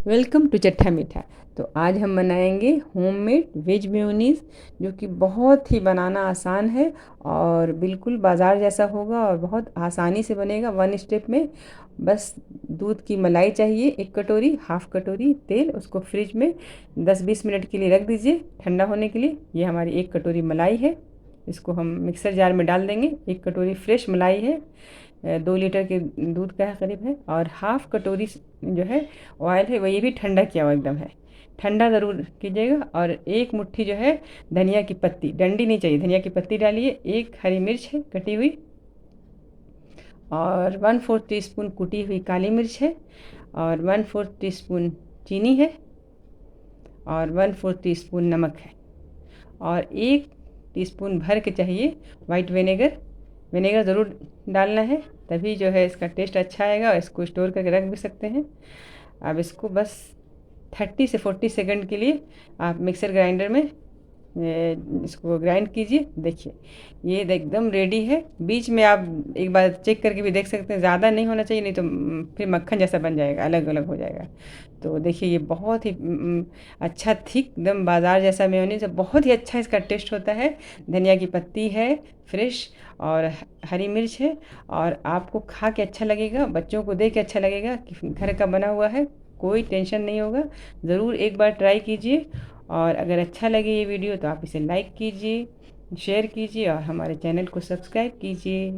Welcome to चट्टा मीठा। तो आज हम बनाएंगे होममेड वेज मेयोनीज़, जो कि बहुत ही बनाना आसान है और बिल्कुल बाज़ार जैसा होगा और बहुत आसानी से बनेगा वन स्टेप में। बस दूध की मलाई चाहिए, 1 कटोरी, हाफ़ कटोरी तेल, उसको फ्रिज में 10-20 मिनट के लिए रख दीजिए ठंडा होने के लिए। ये हमारी 1 कटोरी मलाई है, इसको हम मिक्सर जार में डाल देंगे। 1 कटोरी फ्रेश मलाई है, 2 लीटर के दूध का है करीब है, और हाफ़ कटोरी जो है ऑयल है, वो ये भी ठंडा किया हुआ एकदम है, ठंडा ज़रूर कीजिएगा। और एक मुट्ठी जो है धनिया की पत्ती, डंडी नहीं चाहिए, धनिया की पत्ती डालिए। एक हरी मिर्च है कटी हुई, और 1/4 टीस्पून कुटी हुई काली मिर्च है, और 1/4 टीस्पून चीनी है, और 1/4 टीस्पून नमक है, और 1 टीस्पून भर के चाहिए वाइट विनेगर। विनेगर ज़रूर डालना है, तभी जो है इसका टेस्ट अच्छा आएगा, और इसको स्टोर करके रख भी सकते हैं। अब इसको बस 30 से 40 सेकंड के लिए आप मिक्सर ग्राइंडर में इसको ग्राइंड कीजिए। देखिए ये एकदम रेडी है। बीच में आप एक बार चेक करके भी देख सकते हैं, ज़्यादा नहीं होना चाहिए, नहीं तो फिर मक्खन जैसा बन जाएगा, अलग अलग हो जाएगा। तो देखिए ये बहुत ही अच्छा थिक एकदम बाज़ार जैसा मेयोनीज़, बहुत ही अच्छा इसका टेस्ट होता है। धनिया की पत्ती है फ्रेश, और हरी मिर्च है, और आपको खा के अच्छा लगेगा, बच्चों को दे के अच्छा लगेगा कि घर का बना हुआ है, कोई टेंशन नहीं होगा। ज़रूर एक बार ट्राई कीजिए, और अगर अच्छा लगे ये वीडियो तो आप इसे लाइक कीजिए, शेयर कीजिए, और हमारे चैनल को सब्सक्राइब कीजिए।